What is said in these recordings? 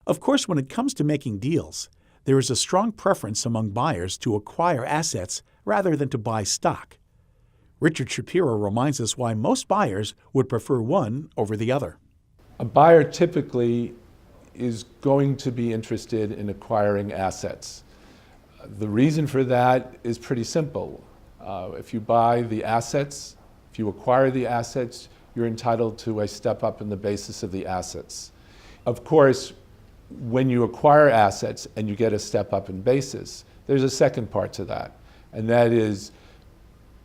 Of course, when it comes to making deals, there is a strong preference among buyers to acquire assets rather than to buy stock. Richard Shapiro reminds us why most buyers would prefer one over the other. A buyer typically is going to be interested in acquiring assets. The reason for that is pretty simple. If you buy the assets, if you acquire the assets, you're entitled to a step up in the basis of the assets. Of course, when you acquire assets and you get a step up in basis, there's a second part to that, and that is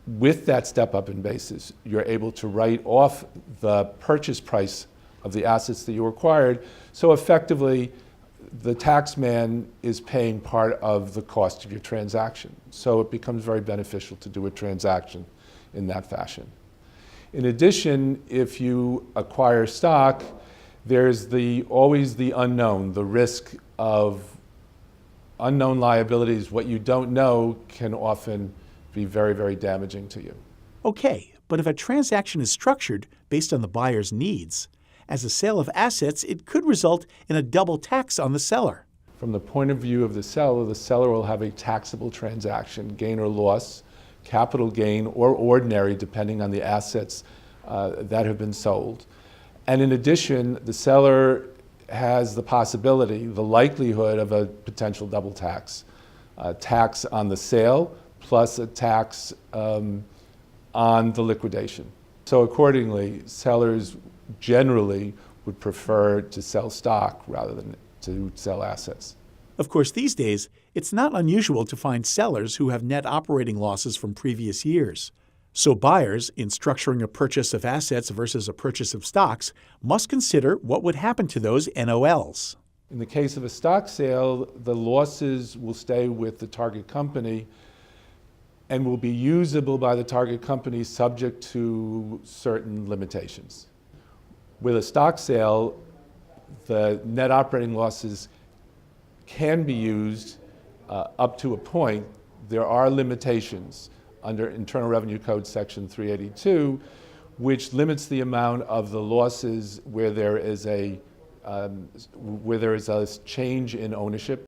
with that step up in basis, you're able to write off the purchase price of the assets that you acquired. So effectively, the tax man is paying part of the cost of your transaction. So it becomes very beneficial to do a transaction in that fashion. In addition, if you acquire stock, there's always the unknown, the risk of unknown liabilities. What you don't know can often be very, very damaging to you. Okay, but if a transaction is structured based on the buyer's needs, as a sale of assets, it could result in a double tax on the seller. From the point of view of the seller will have a taxable transaction, gain or loss, capital gain or ordinary, depending on the assets that have been sold. And in addition, the seller has the possibility, the likelihood of a potential double tax. Tax on the sale plus a tax on the liquidation. So accordingly, sellers generally would prefer to sell stock rather than to sell assets. Of course, these days, it's not unusual to find sellers who have net operating losses from previous years. So buyers, in structuring a purchase of assets versus a purchase of stocks, must consider what would happen to those NOLs. In the case of a stock sale, the losses will stay with the target company and will be usable by the target company subject to certain limitations. With a stock sale, the net operating losses can be used up to a point. There are limitations under Internal Revenue Code Section 382, which limits the amount of the losses where there is a change in ownership.